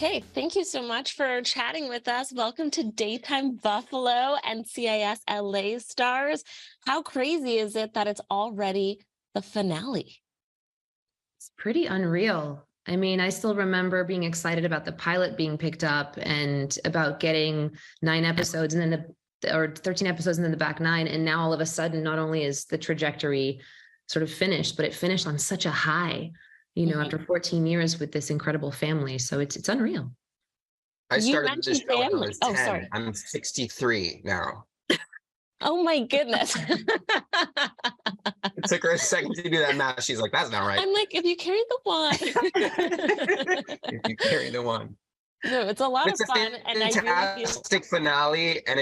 Okay, thank you so much for chatting with us. Welcome to Daytime Buffalo, NCIS LA Stars. How crazy is it that it's already the finale? It's pretty unreal. I mean, I still remember being excited about the pilot being picked up and about getting 9 episodes and then or 13 episodes and then the back nine. And now all of a sudden, not only is the trajectory sort of finished, but it finished on such a high, Mhm. after 14 years with this incredible family. So it's unreal. I You started this mentioned show when I family. was Oh, 10. sorry. I'm 63 now. Oh my goodness. It took her a second to do that math. She's like, that's not right. I'm like, if you carry the one. If you carry the one. No, it's a lot of It's a fun. And I really feel fantastic finale. And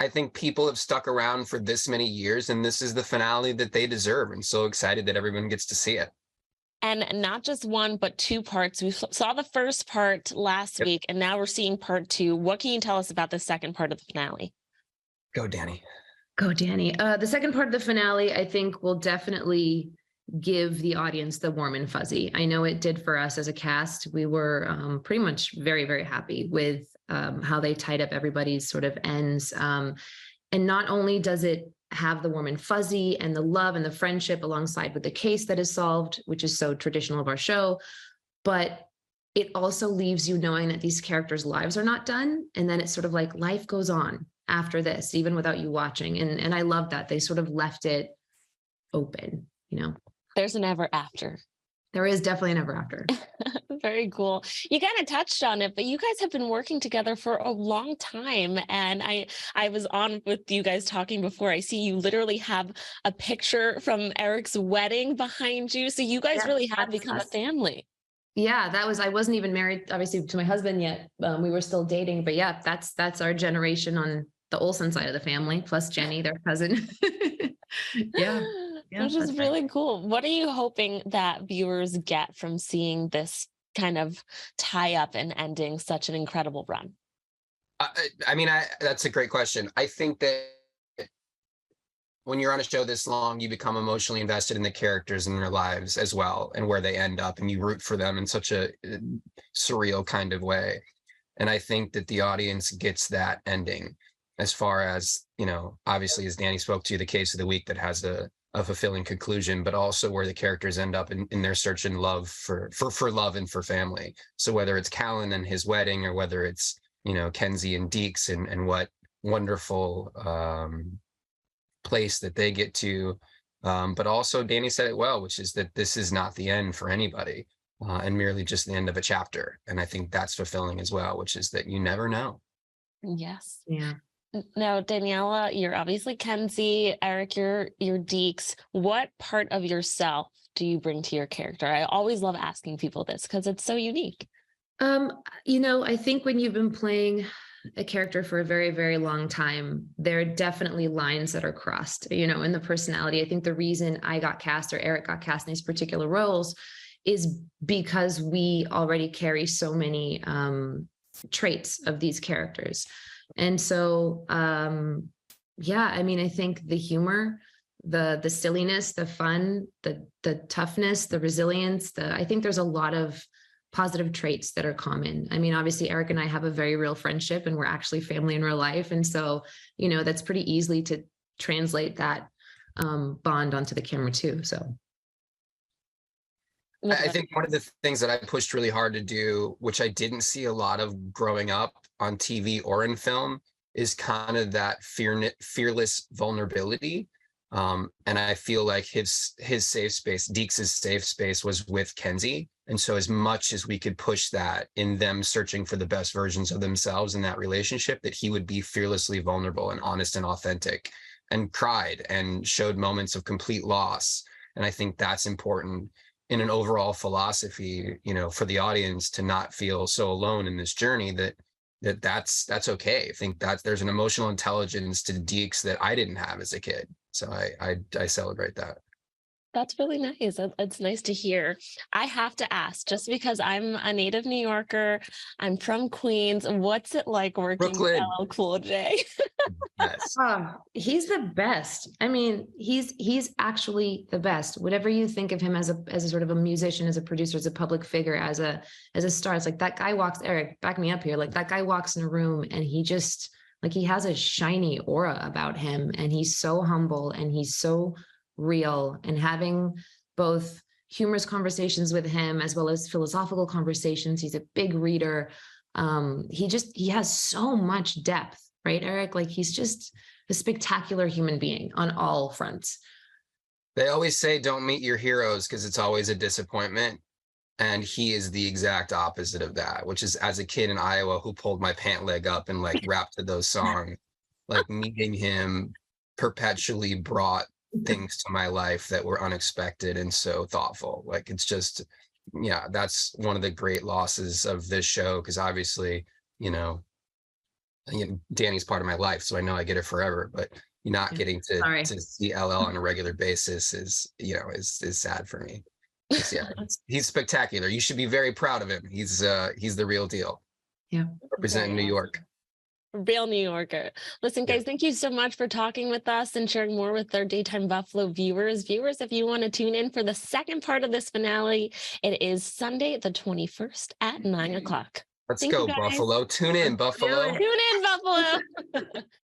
I think people have stuck around for this many years, and this is the finale that they deserve. And so excited that everyone gets to see it. and not just one, but two parts. We saw the first part last Yep. week, and now we're seeing part two. What can you tell us about the second part of the finale? Go, Danny. Go, Danny. The second part of the finale, I think, will definitely give the audience the warm and fuzzy. I know it did for us as a cast. We were pretty much very, very happy with how they tied up everybody's sort of ends. And not only does it have the warm and fuzzy and the love and the friendship alongside with the case that is solved, which is so traditional of our show, but it also leaves you knowing that these characters' lives are not done. And then it's sort of like life goes on after this, even without you watching. And I love that they sort of left it open. There's an ever after. There is definitely an ever after. Very cool. You kind of touched on it, but you guys have been working together for a long time. And I was on with you guys talking before. I see you literally have a picture from Eric's wedding behind you. So you guys Yeah, really have that's become a us. family. Yeah, I wasn't even married, obviously, to my husband yet. We were still dating, but yeah, that's our generation on the Olsen side of the family, plus Jenny, their cousin. Yeah, yeah, Which is that's right. really cool. What are you hoping that viewers get from seeing this kind of tie up and ending such an incredible run? That's a great question. I think that when you're on a show this long, you become emotionally invested in the characters and their lives as well, and where they end up, and you root for them in such a surreal kind of way. And I think that the audience gets that ending, as far as, obviously, as Danny spoke to, the case of the week that has a fulfilling conclusion, but also where the characters end up in their search and love for love and for family. So whether it's Callan and his wedding, or whether it's, Kenzie and Deeks and what wonderful place that they get to. But also, Danny said it well, which is that this is not the end for anybody, and merely just the end of a chapter. And I think that's fulfilling as well, which is that you never know. Yes. Yeah. Now, Daniela, you're obviously Kenzie. Eric, you're Deeks. What part of yourself do you bring to your character? I always love asking people this because it's so unique. I think when you've been playing a character for a very, very long time, there are definitely lines that are crossed, in the personality. I think the reason I got cast or Eric got cast in these particular roles is because we already carry so many traits of these characters. And so, yeah, I think the humor, the silliness, the fun, the toughness, the resilience, I think there's a lot of positive traits that are common. Obviously, Eric and I have a very real friendship, and we're actually family in real life. And so, that's pretty easily to translate that bond onto the camera too. So I think one of the things that I pushed really hard to do, which I didn't see a lot of growing up on TV or in film, is kind of that fearless vulnerability. And I feel like his safe space, Deeks' safe space, was with Kenzie. And so as much as we could push that in them searching for the best versions of themselves in that relationship, that he would be fearlessly vulnerable and honest and authentic, and cried and showed moments of complete loss. And I think that's important in an overall philosophy, for the audience to not feel so alone in this journey, that's okay. I think that there's an emotional intelligence to Deeks that I didn't have as a kid. So I celebrate that. That's really nice. It's nice to hear. I have to ask, just because I'm a native New Yorker, I'm from Queens. What's it like working with Brooklyn. LL Cool J? Yes. He's the best. I mean, he's actually the best. Whatever you think of him as a sort of a musician, as a producer, as a public figure, as a star, it's like that guy walks. Eric, back me up here. Like that guy walks in a room and he just like he has a shiny aura about him, and he's so humble and he's so real. And having both humorous conversations with him as well as philosophical conversations. He's a big reader. He has so much depth, right, Eric? Like he's just a spectacular human being on all fronts. They always say don't meet your heroes because it's always a disappointment. And he is the exact opposite of that, which is as a kid in Iowa who pulled my pant leg up and like rapped to those songs, like meeting him perpetually brought things to my life that were unexpected and so thoughtful. Like it's just, yeah, that's one of the great losses of this show because obviously, you know, Danny's part of my life, so I know I get it forever. But not getting to see LL on a regular basis is, you know, is sad for me. Yeah, he's spectacular. You should be very proud of him. He's the real deal. Yeah, representing New York. Real New Yorker. Listen, guys, thank you so much for talking with us and sharing more with our Daytime Buffalo viewers. Viewers, if you want to tune in for the second part of this finale, it is Sunday, the 21st at 9 o'clock. Let's go, Buffalo. Tune in, Buffalo. Tune in, Buffalo.